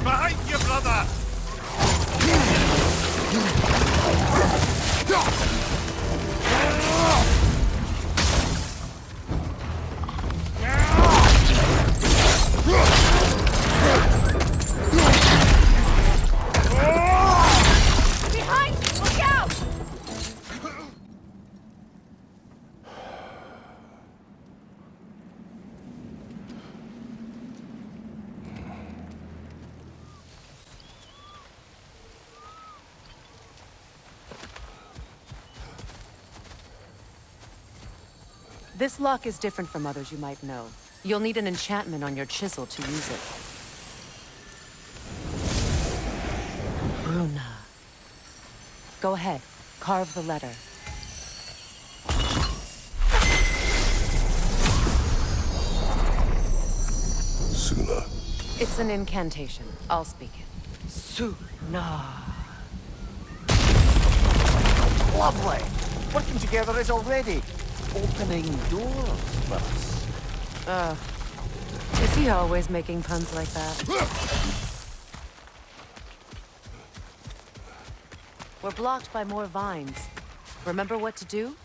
Behind you, brother! Behind! Look out! This lock is different from others you might know. You'll need an enchantment on your chisel to use it. Bruna. Go ahead. Carve the letter. Suna. It's an incantation. I'll speak it. Suna. Lovely! Working together is already opening doors for us. Is he always making puns like that? We're blocked by more vines. Remember what to do?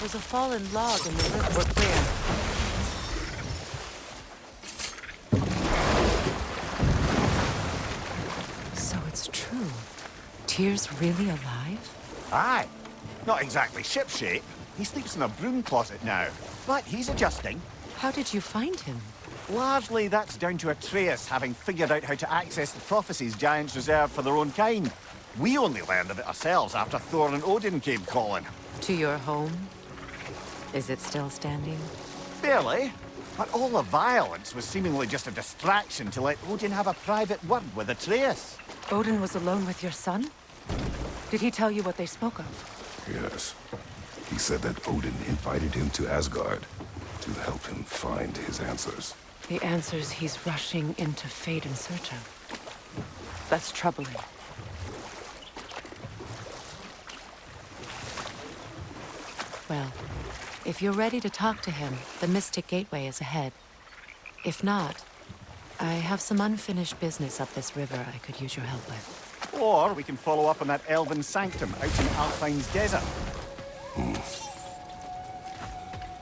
There's a fallen log in the river. We're clear. So it's true. Tyr's really alive? Aye. Not exactly shipshape. He sleeps in a broom closet now. But he's adjusting. How did you find him? Largely, that's down to Atreus having figured out how to access the prophecies giants reserve for their own kind. We only learned of it ourselves after Thor and Odin came calling. To your home? Is it still standing? Barely. But all the violence was seemingly just a distraction to let Odin have a private word with Atreus. Odin was alone with your son? Did he tell you what they spoke of? Yes. He said that Odin invited him to Asgard to help him find his answers. The answers he's rushing into fate in search of. That's troubling. Well, if you're ready to talk to him, the Mystic Gateway is ahead. If not, I have some unfinished business up this river I could use your help with. Or we can follow up on that elven sanctum out in Alpine's desert.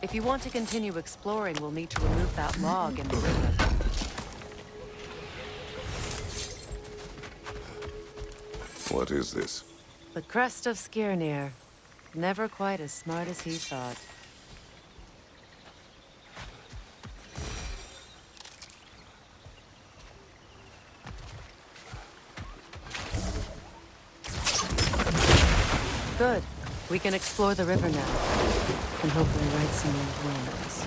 If you want to continue exploring, we'll need to remove that log in the river. What is this? The crest of Skirnir. Never quite as smart as he thought. Good. We can explore the river now. And hopefully right some old wounds.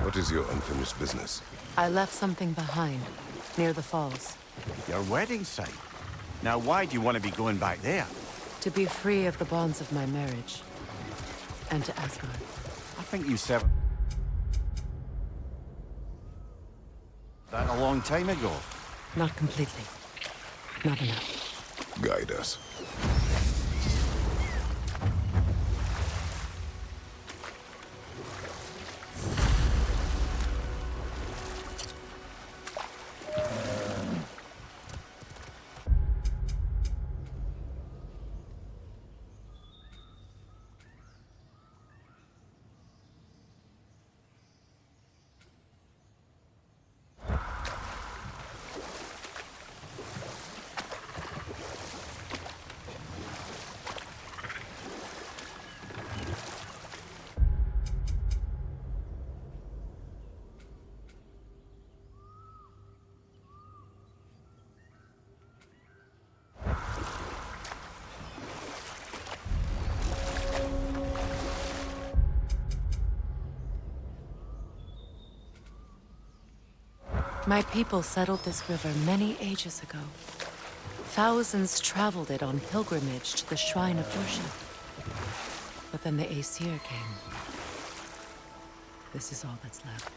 What is your unfinished business? I left something behind, near the falls. Your wedding site. Now why do you want to be going back there? To be free of the bonds of my marriage. And to Asgard. I think you said that a long time ago. Not completely. Not enough. Guide us. My people settled this river many ages ago. Thousands traveled it on pilgrimage to the shrine of worship. But then the Aesir came. This is all that's left.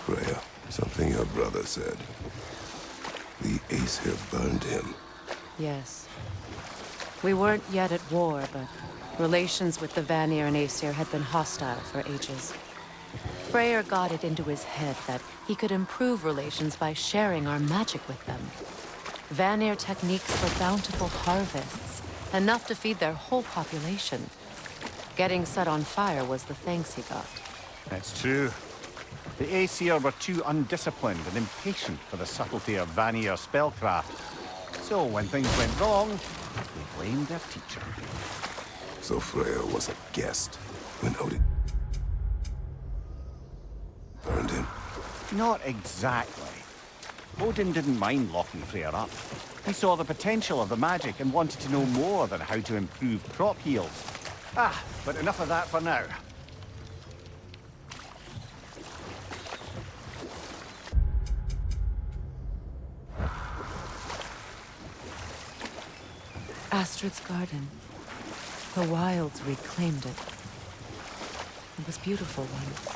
Freya, something your brother said. The Aesir burned him. Yes. We weren't yet at war, but relations with the Vanir and Aesir had been hostile for ages. Freyr got it into his head that he could improve relations by sharing our magic with them. Vanir techniques for bountiful harvests, enough to feed their whole population. Getting set on fire was the thanks he got. That's true. The Aesir were too undisciplined and impatient for the subtlety of Vanir spellcraft. So when things went wrong, they blamed their teacher. So Freya was a guest when Odin burned him. Not exactly. Odin didn't mind locking Freyr up. He saw the potential of the magic and wanted to know more than how to improve crop yields. But enough of that for now. Astrid's garden. The wilds reclaimed it. It was beautiful once.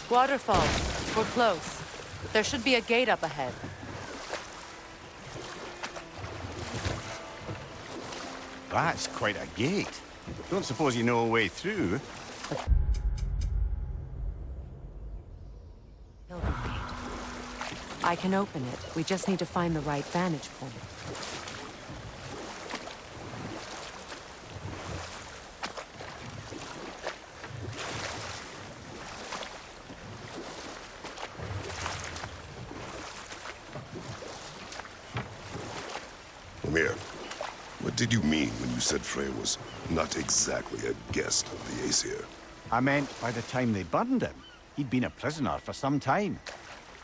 Waterfalls. We're close. There should be a gate up ahead. That's quite a gate. Don't suppose you know a way through? Pilgrim gate. I can open it. We just need to find the right vantage point. Lemire, what did you mean when you said Freya was not exactly a guest of the Aesir? I meant by the time they burned him, he'd been a prisoner for some time.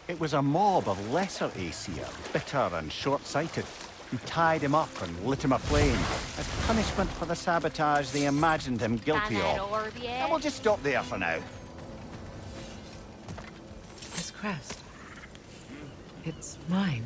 It was a mob of lesser Aesir, bitter and short-sighted, who tied him up and lit him aflame as punishment for the sabotage they imagined him guilty Find that of. orb yet? And we'll just stop there for now. This crest. It's mine.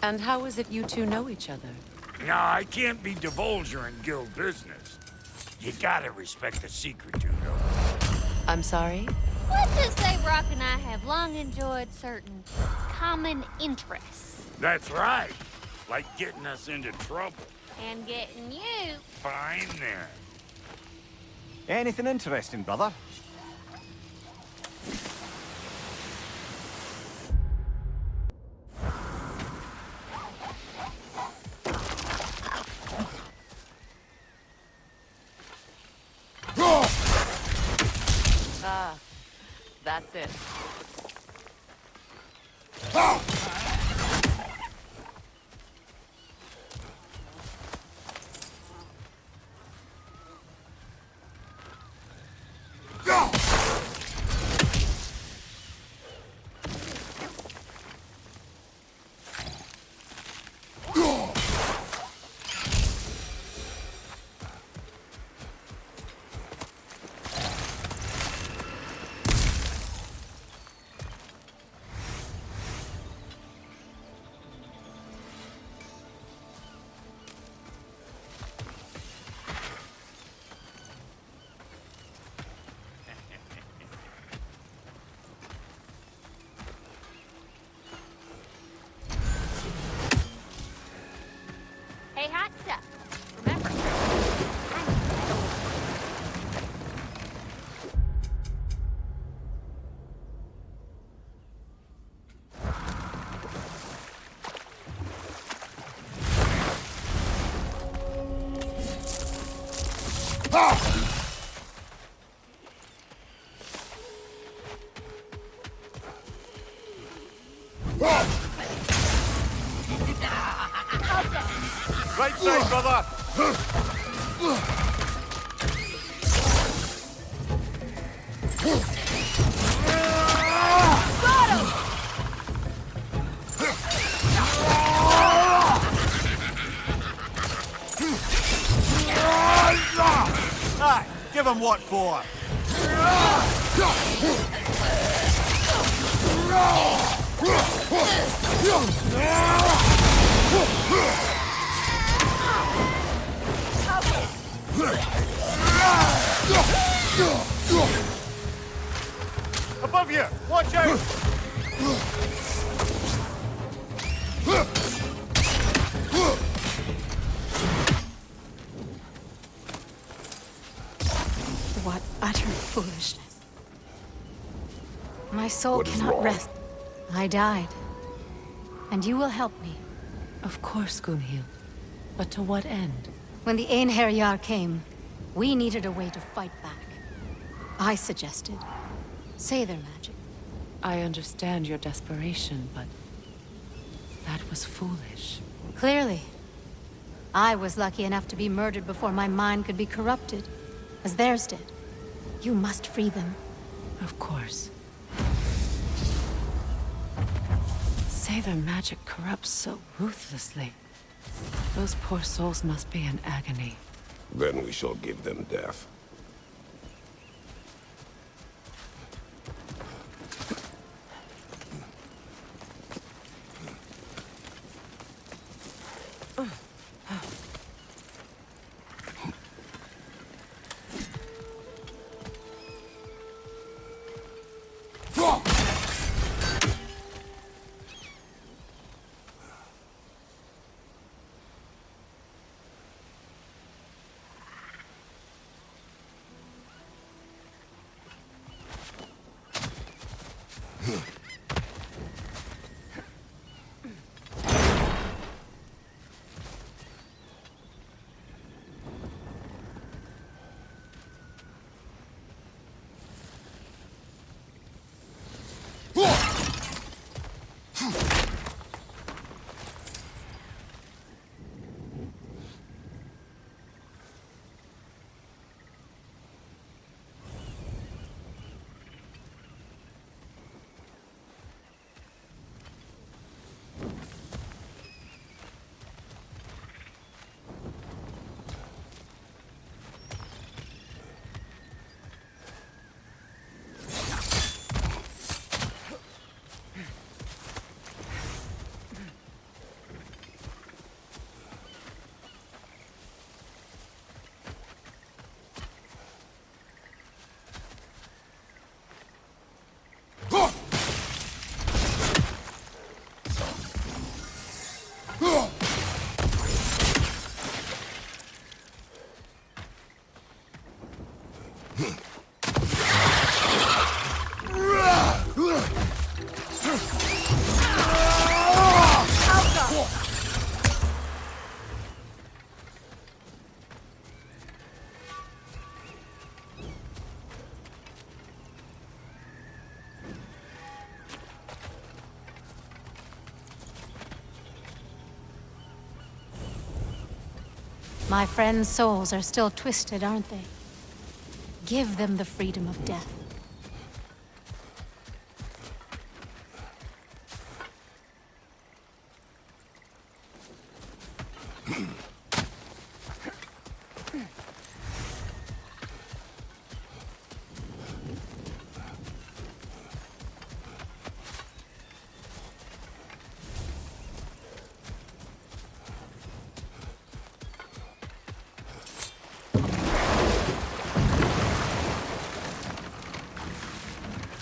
And how is it you two know each other? Nah, I can't be divulging guild business. You gotta respect the secret, you know. I'm sorry? Let's just say Brock and I have long enjoyed certain common interests. That's right. Like getting us into trouble. And getting you. Fine then. Anything interesting, brother? Ah, that's it. Right side, brother! Aye, give him what for. Above you! Watch out! What utter foolishness. My soul What is cannot wrong? rest. I died. And you will help me. Of course, Gunhild. But to what end? When the Einherjar came, we needed a way to fight back. I suggested Sather magic. I understand your desperation, but that was foolish. Clearly. I was lucky enough to be murdered before my mind could be corrupted, as theirs did. You must free them. Of course. Say their magic corrupts so ruthlessly. Those poor souls must be in agony. Then we shall give them death. My friends' souls are still twisted, aren't they? Give them the freedom of death.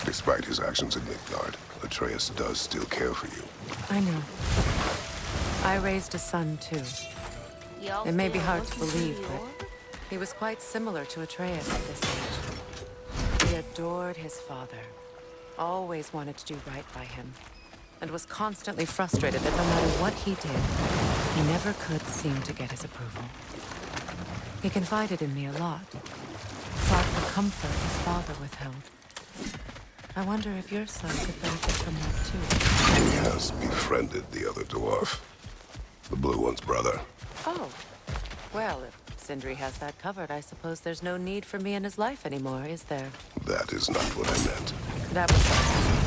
Despite his actions in Midgard, Atreus does still care for you. I know. I raised a son, too. It may be hard to believe, but he was quite similar to Atreus at this age. He adored his father, always wanted to do right by him, and was constantly frustrated that no matter what he did, he never could seem to get his approval. He confided in me a lot, sought the comfort his father withheld. I wonder if your son could benefit from that too. He has befriended the other dwarf. The blue one's brother. Oh. Well, if Sindri has that covered, I suppose there's no need for me in his life anymore, is there? That is not what I meant. That was...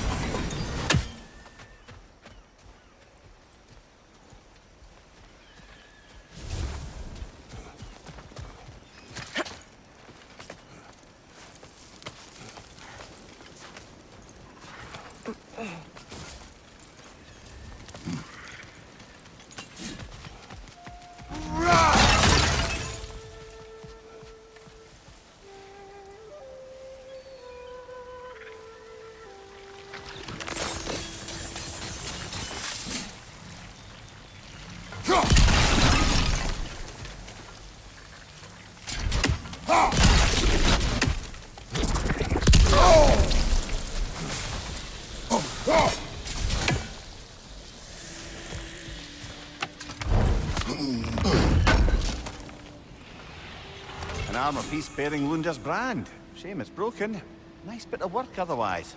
An armor piece bearing Lunda's brand. Shame it's broken. Nice bit of work otherwise.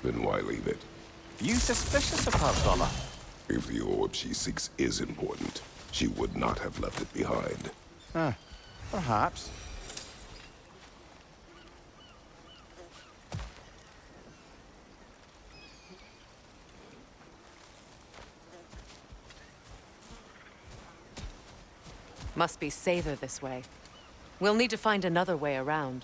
Then why leave it? You suspicious of her, brother? If the orb she seeks is important, she would not have left it behind. Perhaps. Must be safer this way. We'll need to find another way around.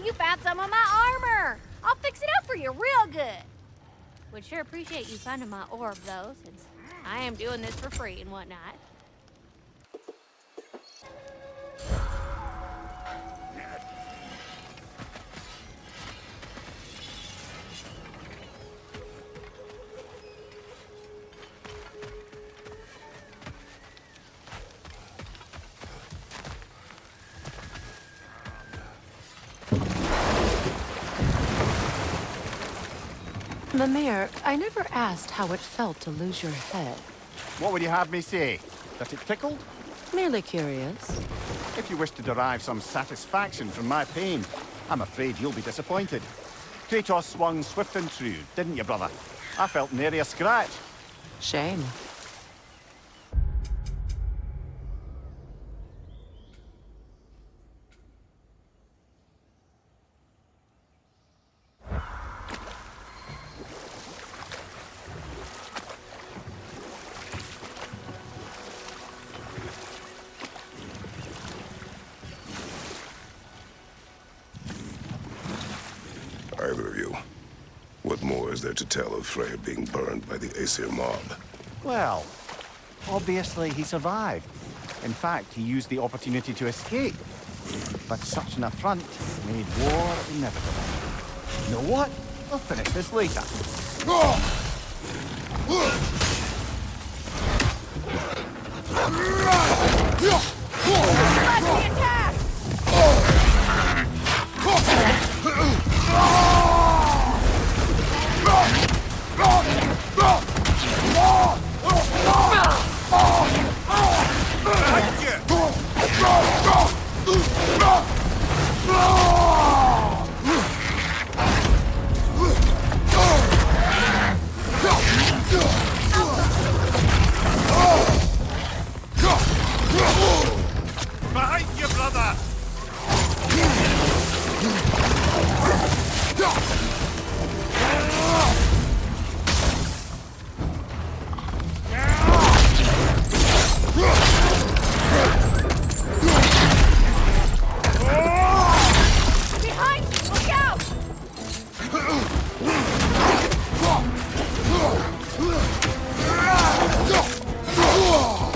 You found some of my armor! I'll fix it up for you real good. Would sure appreciate you finding my orb, though, since I am doing this for free and whatnot. Mimir, I never asked how it felt to lose your head. What would you have me say? That it tickled? Merely curious. If you wish to derive some satisfaction from my pain, I'm afraid you'll be disappointed. Kratos swung swift and true, didn't you, brother? I felt nary a scratch. Shame. Either of you. What more is there to tell of Freya being burned by the Aesir mob? Well, obviously he survived. In fact, he used the opportunity to escape. But such an affront made war inevitable. You know what? I'll finish this later. Go!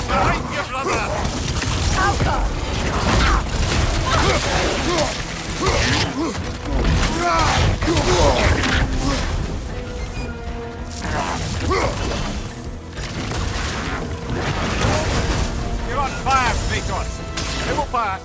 Behind you, brother! You're on fire, Kratos! It will pass!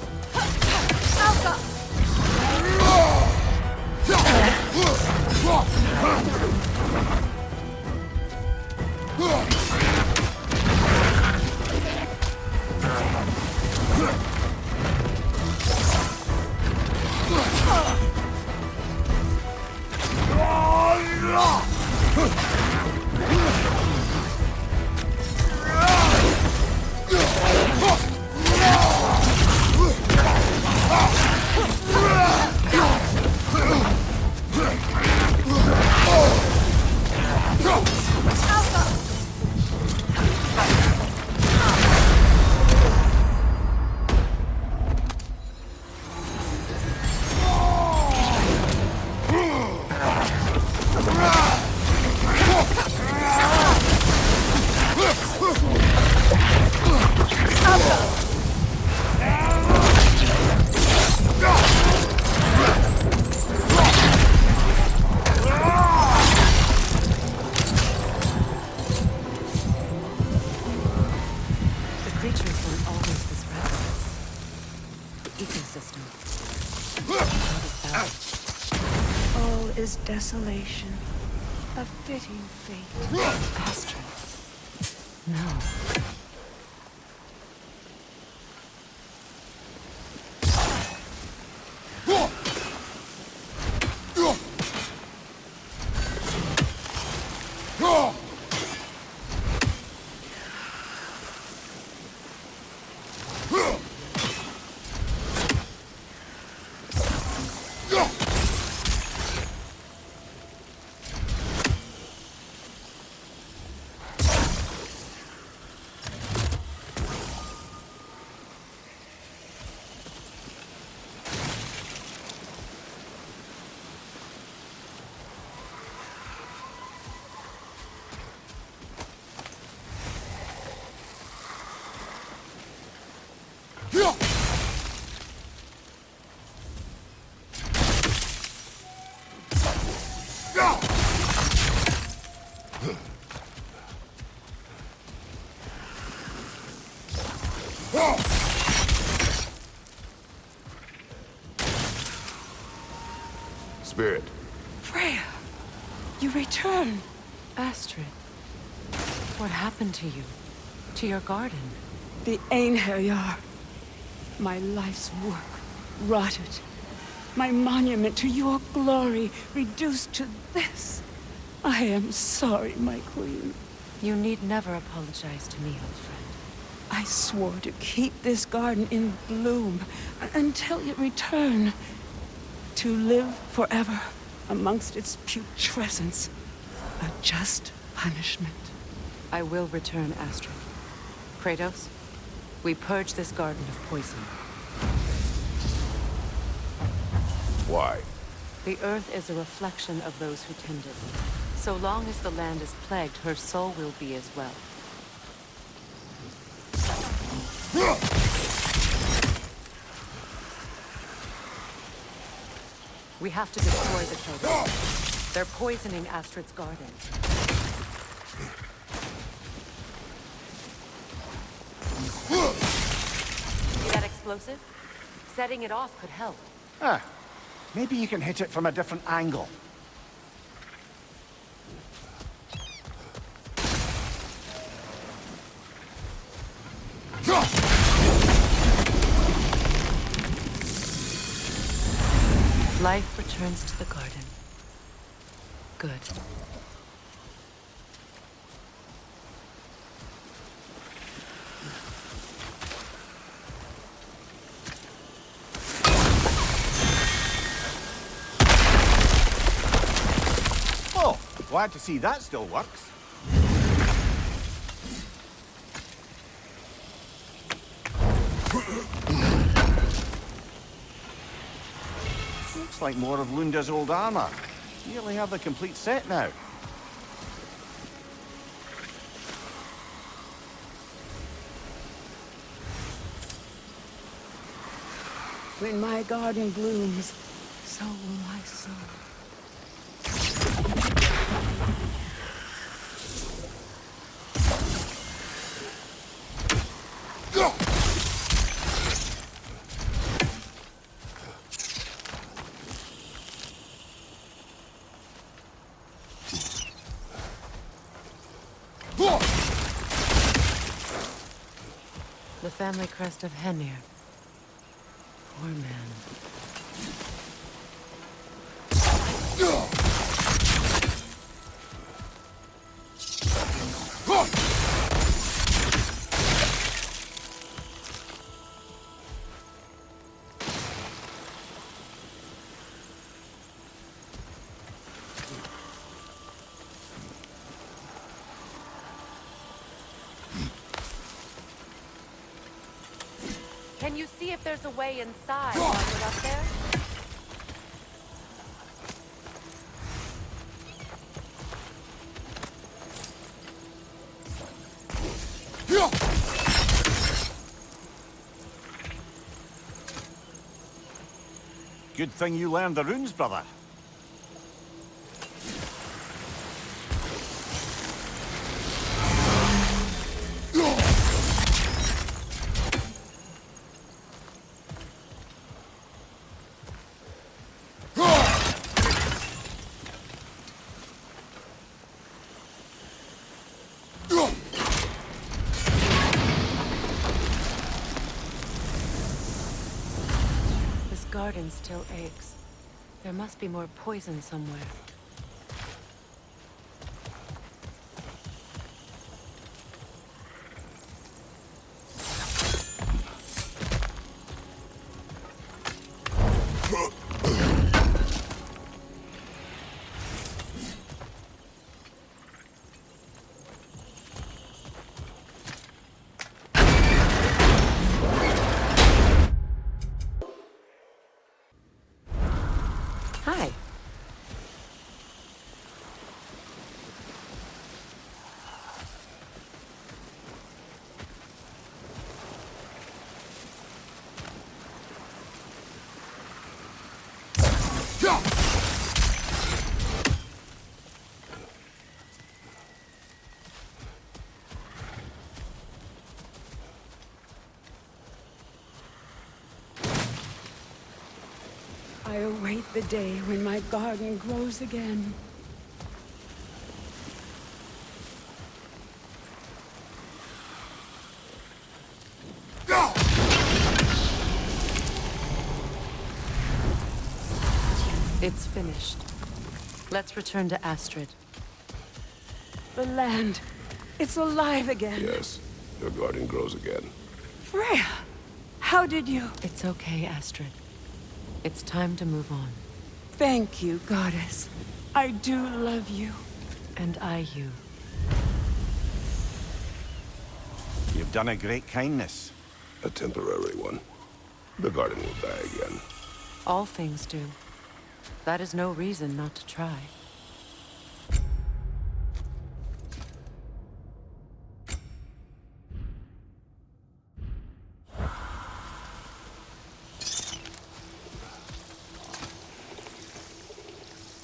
Is desolation a fitting fate? Astrid. No. Spirit. Freya, you return. Astrid. What happened to you? To your garden? The Einherjar. My life's work rotted. My monument to your glory reduced to this. I am sorry, my queen. You need never apologize to me, old friend. I swore to keep this garden in bloom until you return. To live forever amongst its putrescence. A just punishment. I will return, Astrid. Kratos, we purge this garden of poison. Why? The earth is a reflection of those who tend it. So long as the land is plagued, her soul will be as well. We have to destroy the children. They're poisoning Astrid's garden. See that explosive? Setting it off could help. Ah, maybe you can hit it from a different angle. Life returns to the garden. Good. Oh, glad to see that still works. Looks like more of Lunda's old armor. Nearly have the complete set now. When my garden blooms, so will my soul. The family crest of Henir. Poor man. Can you see if there's a way inside while you're up there? Good thing you learned the runes, brother. This garden still aches. There must be more poison somewhere. Hi. I await the day when my garden grows again. It's finished. Let's return to Astrid. The land, it's alive again. Yes, your garden grows again. Freya, how did you? It's okay, Astrid. It's time to move on. Thank you, goddess. I do love you. And I you. You've done a great kindness. A temporary one. The garden will die again. All things do. That is no reason not to try.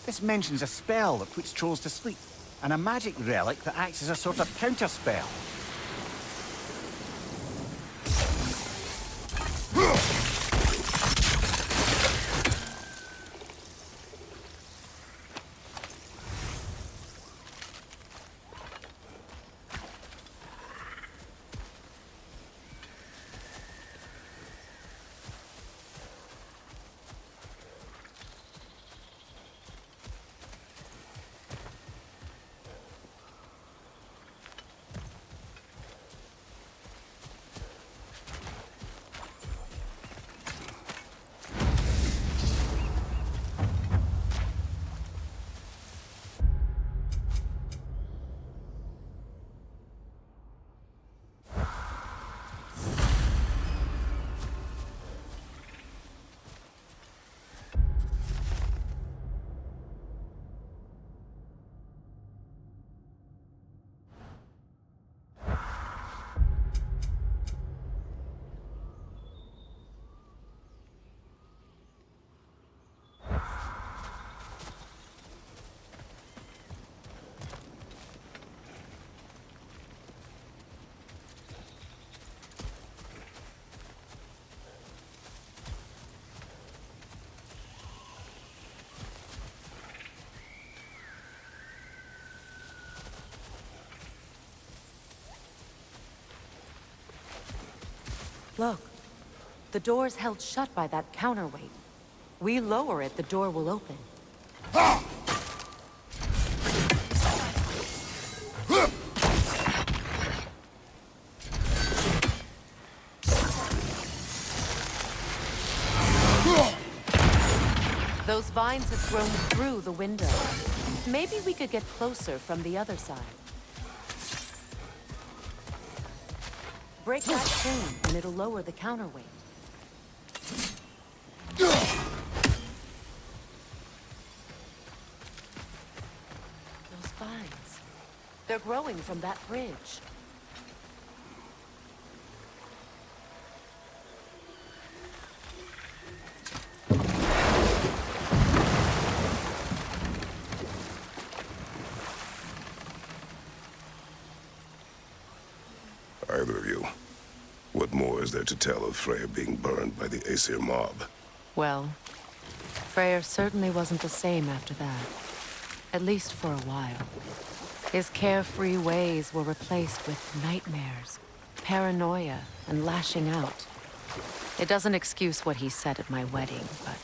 This mentions a spell that puts trolls to sleep, and a magic relic that acts as a sort of counterspell. Look. The door's held shut by that counterweight. We lower it, the door will open. Those vines have grown through the window. Maybe we could get closer from the other side. Break that chain, and it'll lower the counterweight. Those vines. They're growing from that bridge. Either of you. What more is there to tell of Freyr being burned by the Aesir mob? Well, Freyr certainly wasn't the same after that. At least for a while. His carefree ways were replaced with nightmares, paranoia, and lashing out. It doesn't excuse what he said at my wedding, but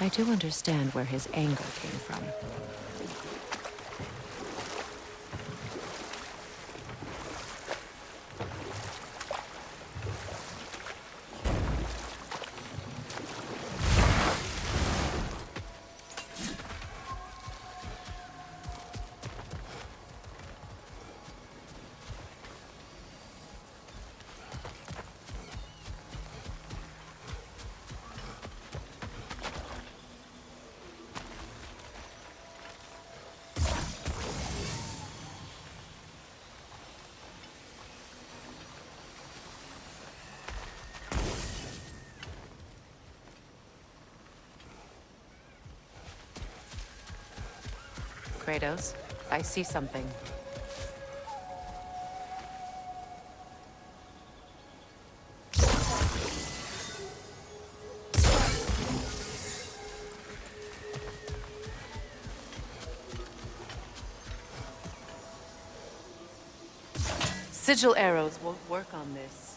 I do understand where his anger came from. Kratos, I see something. Sigil arrows won't work on this.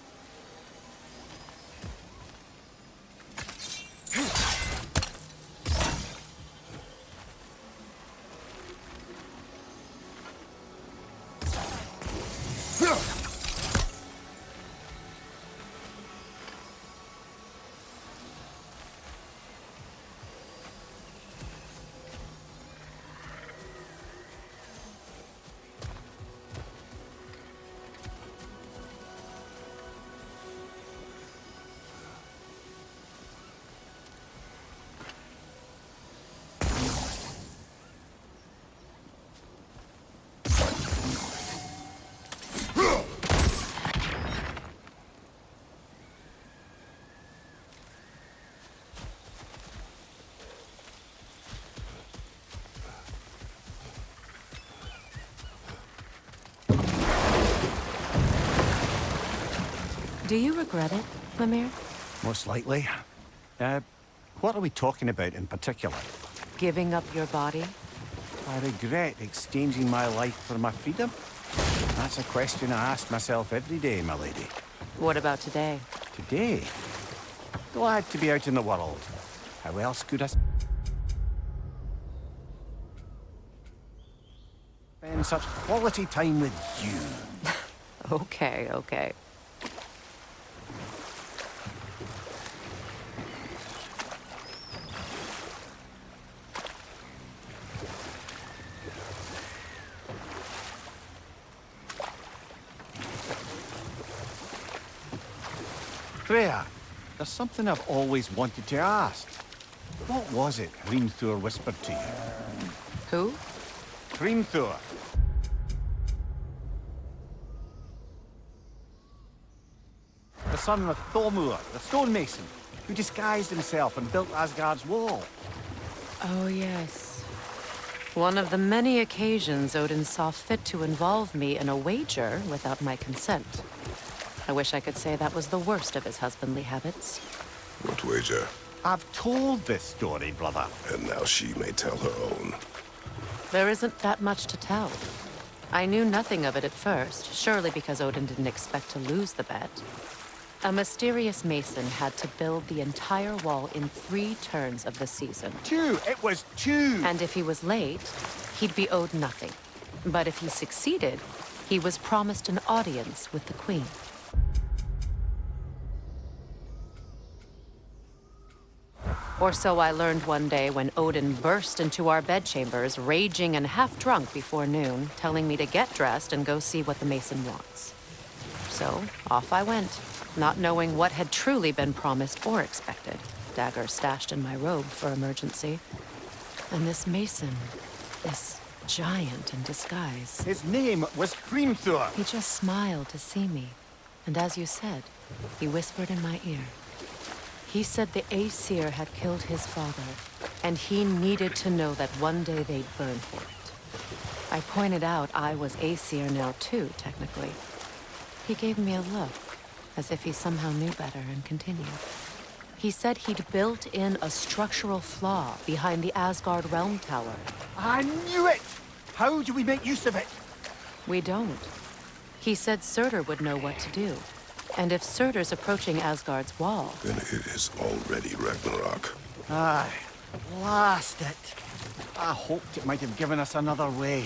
Do you regret it, Mimir? Most likely. What are we talking about in particular? Giving up your body? I regret exchanging my life for my freedom? That's a question I ask myself every day, my lady. What about today? Today? Glad to be out in the world. How else could I spend such quality time with you? Okay, okay. Freya, there's something I've always wanted to ask. What was it Hrimthur whispered to you? Who? Hrimthur. The son of Thormur, the stonemason, who disguised himself and built Asgard's wall. Oh, yes. One of the many occasions Odin saw fit to involve me in a wager without my consent. I wish I could say that was the worst of his husbandly habits. What wager? I've told this story, brother. And now she may tell her own. There isn't that much to tell. I knew nothing of it at first, surely because Odin didn't expect to lose the bet. A mysterious mason had to build the entire wall in 3 turns of the season. 2! It was 2! And if he was late, he'd be owed nothing. But if he succeeded, he was promised an audience with the queen. Or so I learned one day when Odin burst into our bedchambers, raging and half-drunk before noon, telling me to get dressed and go see what the mason wants. So, off I went, not knowing what had truly been promised or expected. Dagger stashed in my robe for emergency. And this mason, this giant in disguise. His name was Hrimthur. He just smiled to see me. And as you said, he whispered in my ear. He said the Aesir had killed his father, and he needed to know that one day they'd burn for it. I pointed out I was Aesir now too, technically. He gave me a look, as if he somehow knew better, and continued. He said he'd built in a structural flaw behind the Asgard Realm Tower. I knew it! How do we make use of it? We don't. He said Surtur would know what to do. And if Surtur's approaching Asgard's wall... Then it is already Ragnarok. Aye, blast it. I hoped it might have given us another way.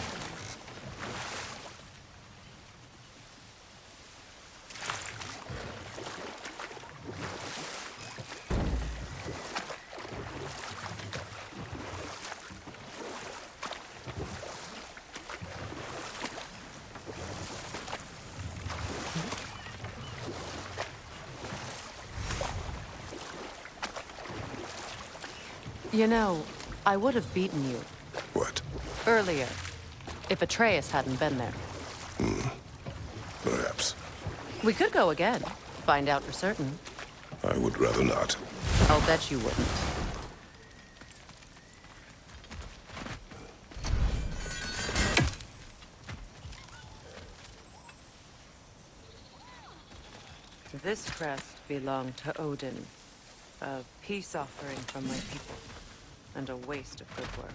You know, I would have beaten you What? earlier, if Atreus hadn't been there. Perhaps. We could go again, find out for certain. I would rather not. I'll bet you wouldn't. This crest belonged to Odin, a peace offering from my people, and a waste of good work.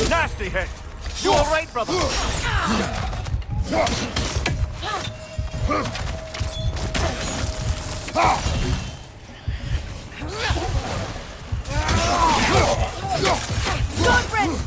Nasty hit! You all right, brother? Goodfriend!